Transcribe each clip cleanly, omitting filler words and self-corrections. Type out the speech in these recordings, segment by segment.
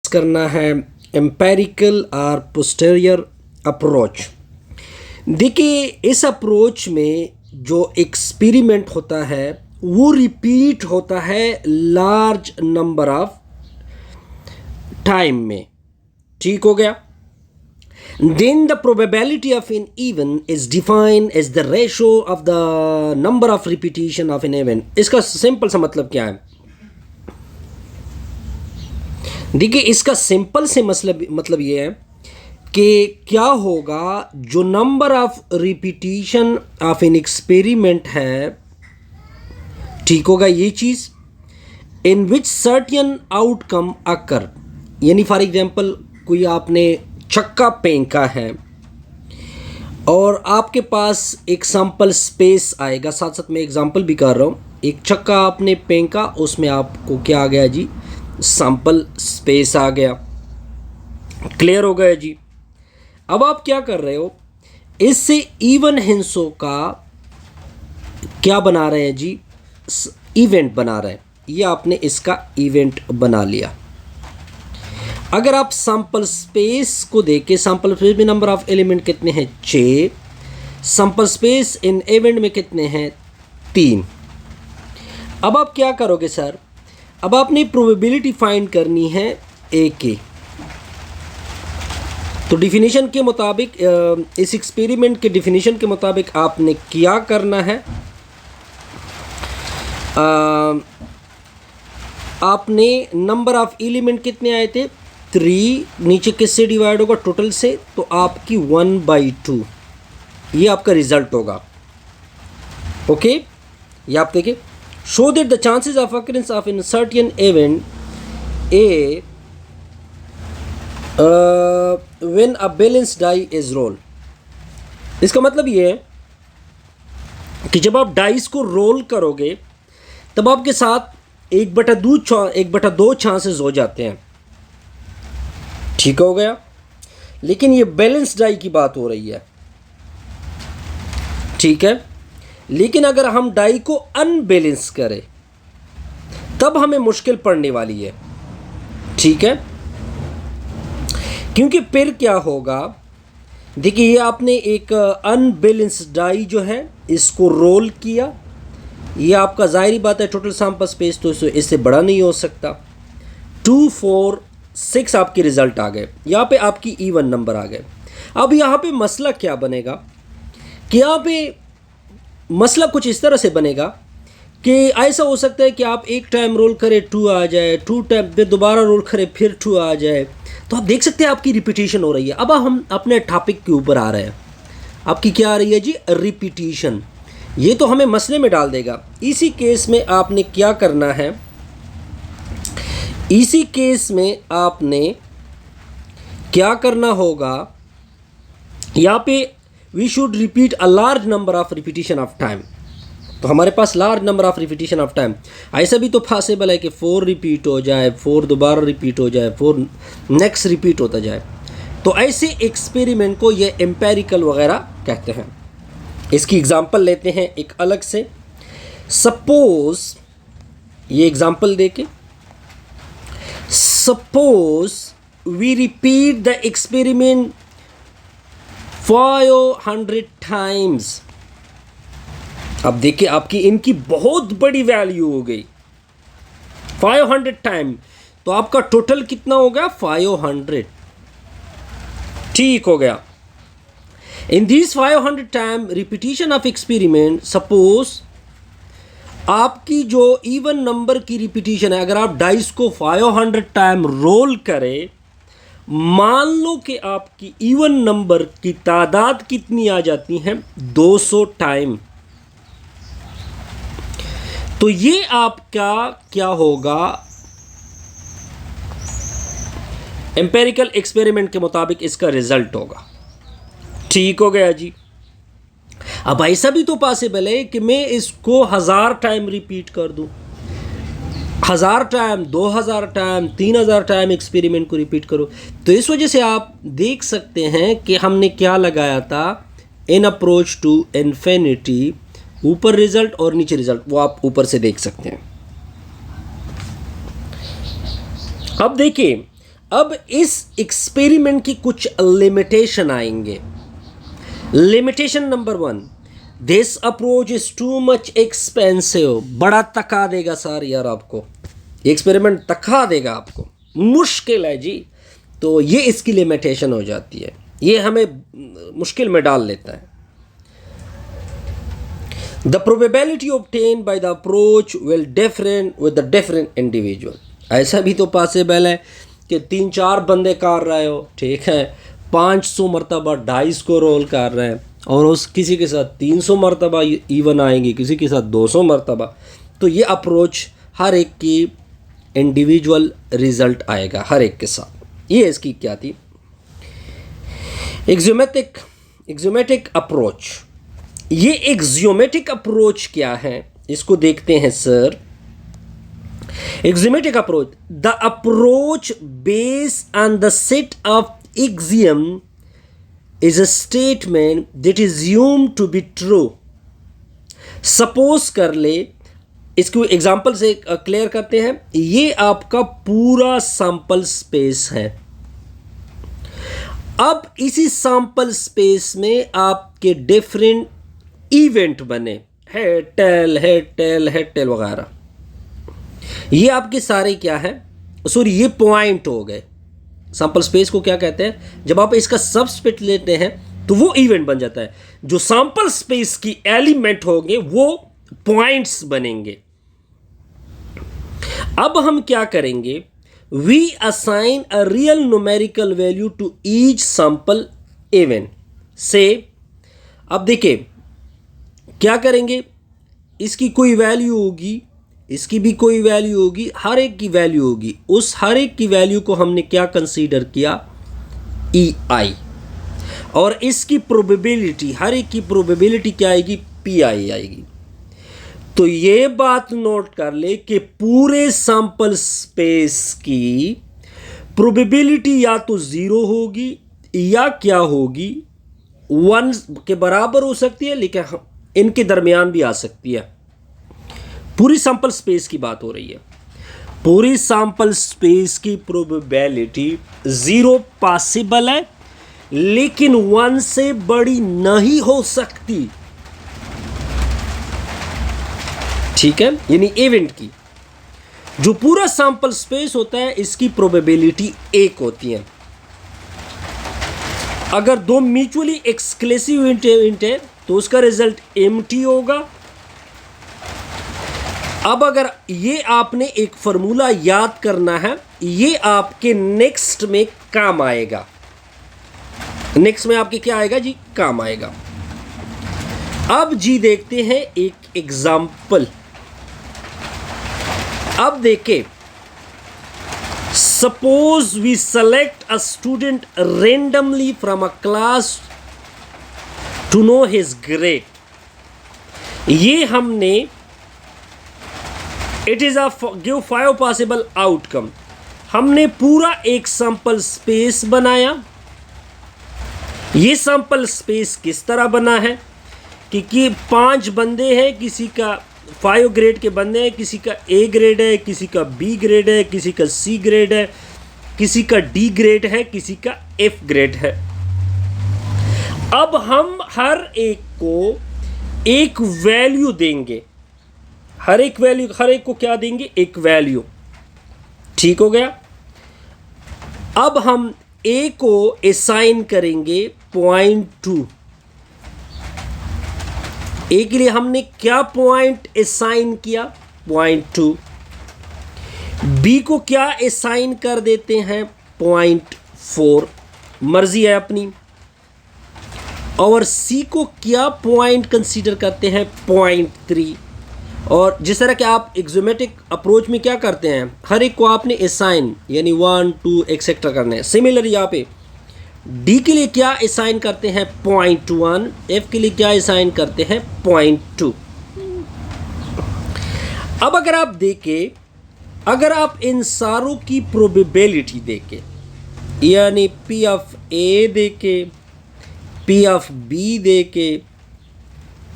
करना है एम्पेरिकल और पोस्टीरियर अप्रोच। देखिए इस अप्रोच में जो एक्सपेरिमेंट होता है वो रिपीट होता है लार्ज नंबर ऑफ टाइम में। ठीक हो गया। Then the probability of an event is defined as the ratio of the number of repetition of an event। इसका सिंपल सा मतलब क्या है? देखिए इसका सिंपल से मतलब ये है कि क्या होगा जो number of repetition of an experiment है, ठीक होगा ये चीज़, इन विच सर्टेन आउटकम अकर। यानी फॉर एग्जांपल कोई आपने छक्का फेंका है और आपके पास एक सैंपल स्पेस आएगा। साथ साथ मैं एग्जांपल भी कर रहा हूँ। एक छक्का आपने फेंका, उसमें आपको क्या आ गया जी? सैंपल स्पेस आ गया। क्लियर हो गया जी। अब आप क्या कर रहे हो, इससे इवन हिस्सों का क्या बना रहे हैं जी? इवेंट बना रहे हैं। ये आपने इसका इवेंट बना लिया। अगर आप सैंपल स्पेस को देखें, सैंपल स्पेस में नंबर ऑफ एलिमेंट कितने हैं? 6। सैंपल स्पेस इन इवेंट में कितने हैं? 3। अब आप क्या करोगे सर? अब आपने प्रोबेबिलिटी फाइंड करनी है ए की। तो डिफिनीशन के मुताबिक, इस एक्सपेरिमेंट के डिफिनीशन के मुताबिक आपने क्या करना है? आपने नंबर ऑफ एलिमेंट कितने आए थे? 3। नीचे किससे डिवाइड होगा? टोटल से। तो आपकी 1/2 ये आपका रिजल्ट होगा। ओके, ये आप देखिए। Show that the chances of occurrence of in certain event A when a balance die is roll. इसका मतलब ये है कि जब आप डाइस को रोल करोगे तब आपके साथ 1/2 चांसेस हो जाते हैं। ठीक हो गया। लेकिन ये बैलेंस डाई की बात हो रही है, ठीक है। लेकिन अगर हम डाई को अनबैलेंस करें तब हमें मुश्किल पड़ने वाली है, ठीक है। क्योंकि फिर क्या होगा, देखिए ये आपने एक अनबैलेंस डाई जो है इसको रोल किया। ये आपका जाहिर बात है टोटल सैंपल स्पेस तो इससे बड़ा नहीं हो सकता। 2, 4, 6 आपके रिजल्ट आ गए। यहाँ पे आपकी इवन नंबर आ गए। अब यहाँ पे मसला क्या बनेगा कि यहाँ पे मसला कुछ इस तरह से बनेगा कि ऐसा हो सकता है कि आप एक टाइम रोल करें 2 आ जाए, 2 टाइम फिर दोबारा रोल करें फिर 2 आ जाए। तो आप देख सकते हैं आपकी रिपीटिशन हो रही है। अब हम अपने टॉपिक के ऊपर आ रहे हैं। आपकी क्या आ रही है जी? रिपीटिशन। ये तो हमें मसले में डाल देगा। इसी केस में आपने क्या करना है, इसी केस में आपने क्या करना होगा, यहाँ पे we should repeat a large number of repetition of time. तो हमारे पास large number of repetition of time. ऐसा भी तो पॉसिबल है कि 4 रिपीट हो जाए, 4 दोबारा रिपीट हो जाए, 4 नेक्स्ट रिपीट होता जाए। तो ऐसे एक्सपेरिमेंट को ये एम्पेरिकल वगैरह कहते हैं। इसकी एग्जांपल लेते हैं एक अलग से। सपोज ये एग्जांपल देके, suppose we repeat the experiment 500 times. अब देखिए आपकी इनकी बहुत बड़ी वैल्यू हो गई 500 टाइम। तो आपका टोटल कितना हो गया? 500। ठीक हो गया। In this 500 time repetition of experiment, suppose आपकी जो इवन नंबर की रिपीटिशन है, अगर आप डाइस को 500 टाइम रोल करें, मान लो कि आपकी इवन नंबर की तादाद कितनी आ जाती है? 200 टाइम। तो ये आपका क्या होगा? एम्पेरिकल एक्सपेरिमेंट के मुताबिक इसका रिजल्ट होगा। ठीक हो गया जी। अब ऐसा भी तो पॉसिबल है कि मैं इसको 1000 टाइम रिपीट कर दूं, 1000 टाइम, 2000 टाइम, 3000 टाइम एक्सपेरिमेंट को रिपीट करो। तो इस वजह से आप देख सकते हैं कि हमने क्या लगाया था, इन अप्रोच टू इन्फिनिटी, ऊपर रिजल्ट और नीचे रिजल्ट, वो आप ऊपर से देख सकते हैं। अब देखिए अब इस एक्सपेरिमेंट की कुछ लिमिटेशन आएंगे। Limitation number 1, this approach is too much expensive. बड़ा तका देगा सर यार आपको, एक्सपेरिमेंट तका देगा आपको, मुश्किल है जी। तो ये इसकी लिमिटेशन हो जाती है, ये हमें मुश्किल में डाल लेता है। The probability obtained by the approach will different with the different individual। ऐसा भी तो पॉसिबल है कि 3-4 बंदे कर रहे हो, ठीक है, 500 मरतबा 250 को रोल कर रहे हैं, और उस किसी के साथ 300 मरतबा इवन आएंगी, किसी के साथ 200 मरतबा। तो ये अप्रोच हर एक की इंडिविजुअल रिजल्ट आएगा हर एक के साथ। ये इसकी क्या थी, एक्सियोमेटिक अप्रोच। ये एक्सियोमेटिक अप्रोच क्या है, इसको देखते हैं sir. Axiomatic approach, the approach based on the set of axiom is a statement that is assumed to be true. Suppose कर ले, इसको एग्जांपल से क्लियर करते हैं। ये आपका पूरा सैंपल स्पेस है। अब इसी सैंपल स्पेस में आपके डिफरेंट इवेंट बने, head tail head tail head tail वगैरह। ये आपके सारे क्या है, सॉरी ये पॉइंट हो गए। सैंपल स्पेस को क्या कहते हैं, जब आप इसका सबस्पेट लेते हैं तो वो इवेंट बन जाता है। जो सैंपल स्पेस की एलिमेंट होंगे वो पॉइंट्स बनेंगे। अब हम क्या करेंगे, we assign a real numerical value to each sample event से। अब देखिए क्या करेंगे, इसकी कोई वैल्यू होगी, इसकी भी कोई वैल्यू होगी, हर एक की वैल्यू होगी। उस हर एक की वैल्यू को हमने क्या कंसीडर किया, ई आई, और इसकी प्रोबेबिलिटी, हर एक की प्रोबेबिलिटी क्या आएगी, पी आई आएगी। तो ये बात नोट कर ले कि पूरे सैंपल स्पेस की प्रोबेबिलिटी या तो 0 होगी या क्या होगी, 1 के बराबर हो सकती है, लेकिन इनके दरमियान भी आ सकती है। पूरी सैंपल स्पेस की बात हो रही है। पूरी सैंपल स्पेस की प्रोबेबिलिटी 0 पॉसिबल है, लेकिन 1 से बड़ी नहीं हो सकती, ठीक है। यानी इवेंट की जो पूरा सैंपल स्पेस होता है, इसकी प्रोबेबिलिटी 1 होती है। अगर दो म्यूचुअली एक्सक्लूसिव इवेंट है तो उसका रिजल्ट एम्प्टी होगा। अब अगर ये आपने एक फॉर्मूला याद करना है, ये आपके नेक्स्ट में काम आएगा। नेक्स्ट में आपके क्या आएगा जी, काम आएगा। अब जी देखते हैं एक एग्जाम्पल। अब देखें, suppose we select a student randomly from a class to know his grade. ये हमने it is a give 5 possible outcome. हमने पूरा एक सैंपल स्पेस बनाया। ये सैंपल स्पेस किस तरह बना है कि 5 बंदे हैं, किसी का 5 ग्रेड के बंदे हैं, किसी का A ग्रेड है, किसी का B ग्रेड है, किसी का C ग्रेड है, किसी का D ग्रेड है, किसी का F ग्रेड है। अब हम हर एक को एक वैल्यू देंगे, हर एक को क्या देंगे, एक वैल्यू, ठीक हो गया। अब हम A को असाइन करेंगे 0.2। A के लिए हमने क्या पॉइंट असाइन किया, 0.2। B को क्या असाइन कर देते हैं, 0.4, मर्जी है अपनी। और C को क्या पॉइंट कंसीडर करते हैं, 0.3। और जिस तरह के आप एक्सियोमेटिक अप्रोच में क्या करते हैं, हर एक को आपने असाइन यानी 1 2 एक्सेट्रा करने हैं। सिमिलर यहाँ पे D के लिए क्या असाइन करते हैं, 0.1। F के लिए क्या असाइन करते हैं, 0.2। अब अगर आप देखें, अगर आप इन सारों की प्रोबेबिलिटी देखें, यानी P ऑफ A देखें, P ऑफ B देखें,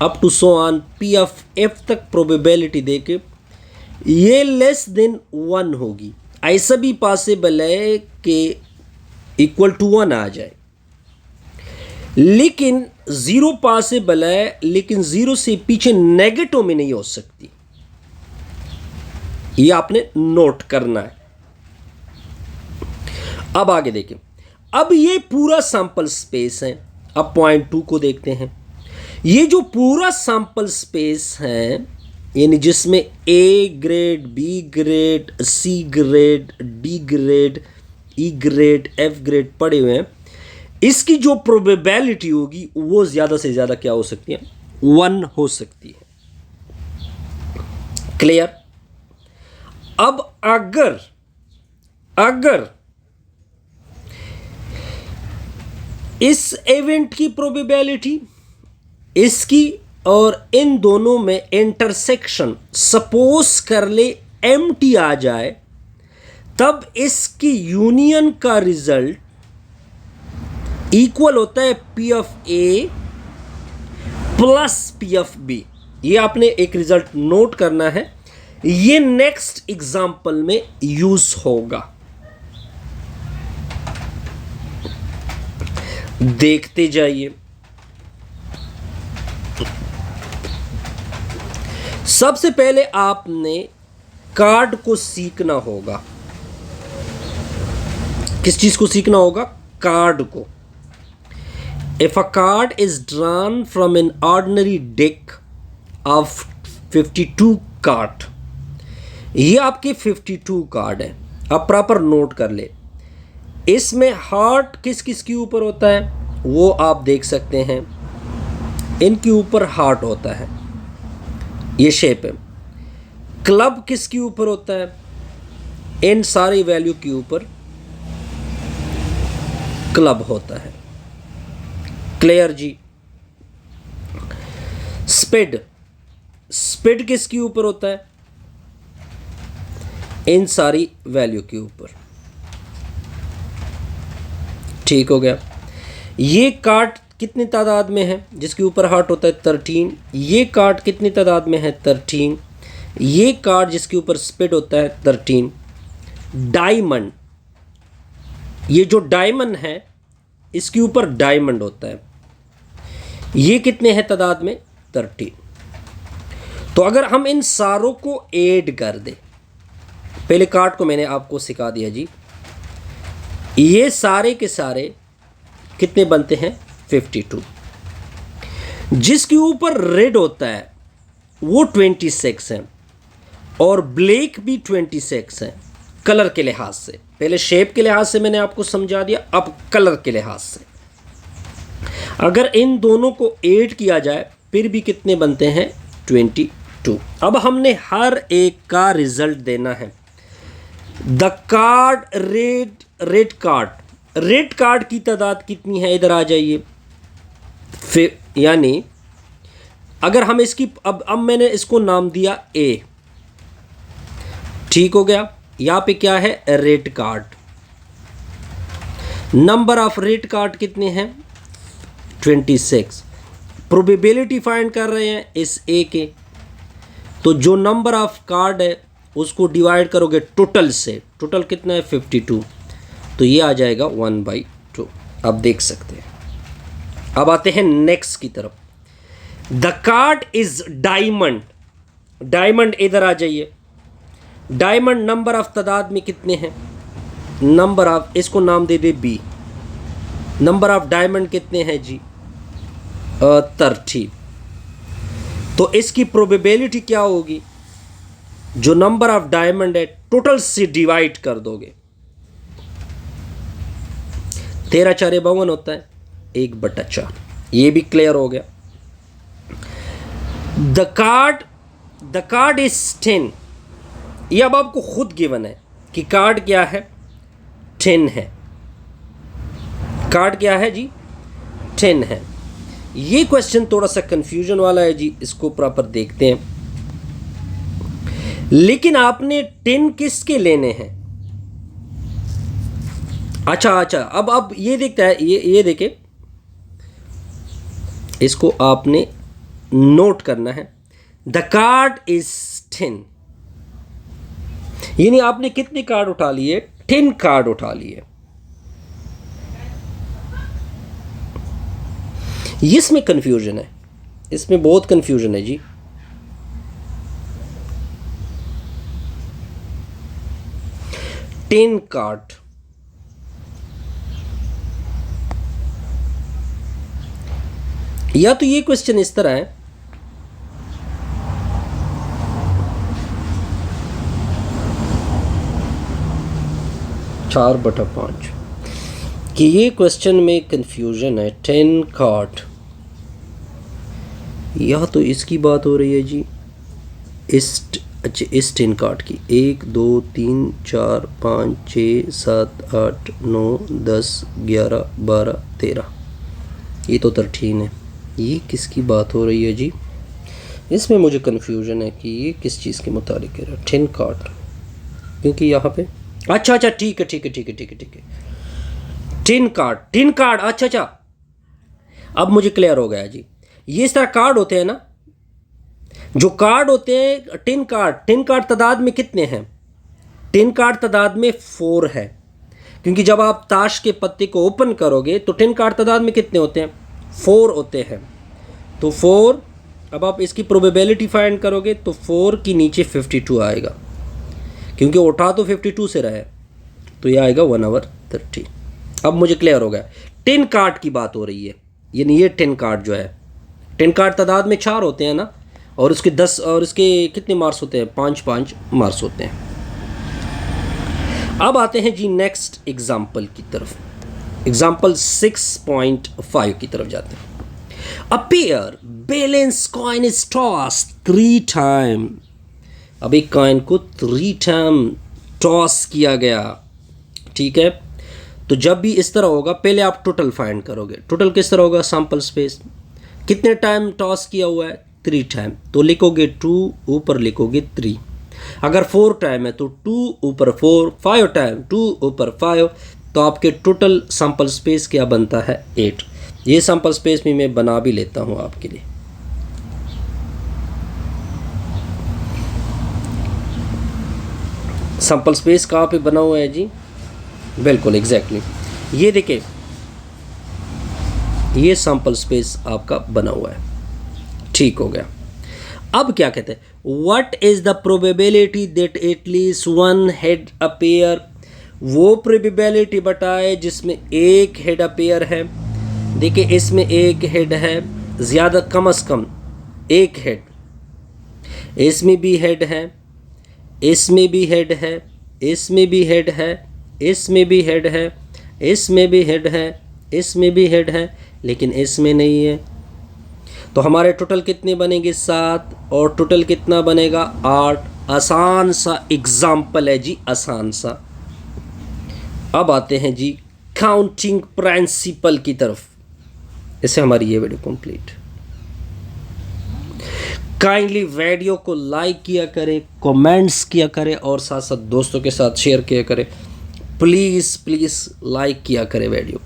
up to so on P of F तक प्रोबेबिलिटी देखें, ये लेस देन 1 होगी। ऐसा भी पॉसिबल है कि इक्वल टू 1 आ जाए, लेकिन 0 पॉसिबल है, लेकिन 0 से पीछे नेगेटिव में नहीं हो सकती। ये आपने नोट करना है। अब आगे देखें, अब ये पूरा सैंपल स्पेस है। अब पॉइंट 2 को देखते हैं। ये जो पूरा सैंपल स्पेस है, यानी जिसमें A grade, B grade, C grade, D grade, E grade, F grade पड़े हुए हैं, इसकी जो प्रोबेबिलिटी होगी वो ज़्यादा से ज़्यादा क्या हो सकती है? 1 हो सकती है। क्लियर? अब अगर इस इवेंट की प्रोबेबिलिटी, इसकी और इन दोनों में इंटरसेक्शन सपोज कर ले एम्प्टी आ जाए, तब इसकी यूनियन का रिजल्ट इक्वल होता है P of A plus P of B. ये आपने एक रिजल्ट नोट करना है, ये नेक्स्ट एग्जाम्पल में यूज होगा। देखते जाइए। सबसे पहले आपने कार्ड को सीखना होगा। किस चीज को सीखना होगा? कार्ड को। If a card is drawn from an ordinary deck of 52 card, ये आपके 52 कार्ड है। आप प्रॉपर नोट कर ले। इसमें हार्ट किस किस के ऊपर होता है वो आप देख सकते हैं। इनके ऊपर हार्ट होता है, ये शेप है। क्लब किसके ऊपर होता है? इन सारी वैल्यू के ऊपर क्लब होता है। क्लियर जी? स्पिड किसके ऊपर होता है? इन सारी वैल्यू के ऊपर। ठीक हो गया। ये कार्ड कितनी तादाद में है जिसके ऊपर हार्ट होता है? 13। ये कार्ड कितनी तादाद में है? 13। ये कार्ड जिसके ऊपर स्पिड होता है 13। डायमंड, ये जो डायमंड है इसके ऊपर डायमंड होता है, ये कितने हैं तादाद में? 13। तो अगर हम इन सारों को ऐड कर दें, पहले कार्ड को मैंने आपको सिखा दिया जी, ये सारे के सारे कितने बनते हैं? 52। जिसके ऊपर रेड होता है वो 26 है और ब्लैक भी 26 है कलर के लिहाज से। पहले शेप के लिहाज से मैंने आपको समझा दिया, अब कलर के लिहाज से। अगर इन दोनों को ऐड किया जाए फिर भी कितने बनते हैं? 22। अब हमने हर एक का रिजल्ट देना है। द कार्ड रेड कार्ड की तादाद कितनी है? इधर आ जाइए। यानी अगर हम इसकी अब मैंने इसको नाम दिया ए। ठीक हो गया। यहां पे क्या है? Red card. Number of red card कितने हैं? 26। प्रोबेबिलिटी फाइंड कर रहे हैं इस ए के, तो जो नंबर ऑफ कार्ड है उसको डिवाइड करोगे टोटल से। टोटल कितना है? 52। तो ये आ जाएगा 1/2। आप देख सकते हैं। अब आते हैं नेक्स्ट की तरफ। The card is diamond. Diamond इधर आ जाइए। डायमंड नंबर ऑफ तादाद में कितने हैं? नंबर ऑफ, इसको नाम दे दे बी। नंबर ऑफ डायमंड कितने हैं जी? 30। तो इसकी प्रोबेबिलिटी क्या होगी? जो नंबर ऑफ डायमंड है टोटल से डिवाइड कर दोगे। 13 4 52 होता है, 1/4। ये भी क्लियर हो गया। The card is 10। ये अब आपको खुद गिवन है कि कार्ड क्या है? 10 है। कार्ड क्या है जी? 10 है। ये क्वेश्चन थोड़ा सा कंफ्यूजन वाला है जी, इसको प्रॉपर देखते हैं। लेकिन आपने 10 किसके लेने हैं? अच्छा, अब ये देखता है, ये देखे, इसको आपने नोट करना है। The card is 10। यानी आपने कितने कार्ड उठा लिए? 10 कार्ड उठा लिए। इसमें कंफ्यूजन है, इसमें बहुत कंफ्यूजन है जी। टेन कार्ड, या तो ये क्वेश्चन इस तरह है, चार बटा 5, कि ये क्वेश्चन में कंफ्यूजन है। 10 कार्ड, या तो इसकी बात हो रही है जी, अच्छा इस 10 कार्ड की, 1 2 3 4 5 6 7 8 9 10 11 12 13, ये तो 13 है। ये किसकी बात हो रही है जी? इसमें मुझे कन्फ्यूजन है कि ये किस चीज़ के मुतालिक है। 10 कार्ड, क्योंकि यहाँ पे अच्छा ठीक है 10 कार्ड, 10 कार्ड, अच्छा अब मुझे क्लियर हो गया जी। ये इस तरह कार्ड होते हैं ना, जो कार्ड होते हैं 10 कार्ड तादाद में कितने हैं? 10 कार्ड तादाद में 4 है, क्योंकि जब आप ताश के पत्ते को ओपन करोगे तो 10 कार्ड तादाद में कितने होते हैं? 4 होते हैं। तो 4, अब आप इसकी प्रोबेबिलिटी फाइंड करोगे तो 4 की नीचे 52 आएगा, क्योंकि उठा तो 52 से रहा है, तो ये आएगा 1/30। अब मुझे क्लियर हो गया, 10 कार्ड की बात हो रही है। यानी ये 10 कार्ड जो है, 10 कार्ड तादाद में 4 होते हैं ना, और उसके 10 और इसके कितने मार्क्स होते हैं? 5 मार्क्स होते हैं। अब आते हैं जी नेक्स्ट एग्जाम्पल की तरफ, एग्जाम्पल 6.5 की तरफ जाते हैं। A pair balance coin is tossed 3 times। अब एक कॉइन को 3 टाइम टॉस किया गया, ठीक है। तो जब भी इस तरह होगा, पहले आप टोटल फाइंड करोगे। टोटल किस तरह होगा? सैंपल स्पेस, कितने टाइम टॉस किया हुआ है? 3 टाइम, तो लिखोगे 2, ऊपर लिखोगे 3। अगर 4 टाइम है तो 2 ऊपर 4, 5 टाइम 2 ऊपर 5, तो आपके टोटल सैंपल स्पेस क्या बनता है? 8। ये सैंपल स्पेस भी मैं बना भी लेता हूँ आपके लिए। सैंपल स्पेस कहाँ पे बना हुआ है जी? बिल्कुल एग्जैक्टली, ये देखिए, ये सैंपल स्पेस आपका बना हुआ है, ठीक हो गया। अब क्या कहते हैं? What is the probability that at least one head appear? वो प्रोबेबिलिटी बताए जिसमें एक हेड अपीयर है। देखिए इसमें एक हेड है, ज़्यादा कम से कम एक हेड, इसमें भी हेड है, इसमें भी हेड है, इसमें भी हेड है, इसमें भी हेड है, इसमें भी हेड है, इसमें भी हेड है, लेकिन इसमें नहीं है। तो हमारे टोटल कितने बनेंगे? 7, और टोटल कितना बनेगा? 8। आसान सा एग्जाम्पल है जी, आसान सा। अब आते हैं जी काउंटिंग प्रिंसिपल की तरफ। इससे हमारी ये वीडियो कंप्लीट। काइंडली वीडियो को लाइक किया करें, कमेंट्स किया करें, और साथ साथ दोस्तों के साथ शेयर किया करें। प्लीज़ लाइक किया करें वीडियो।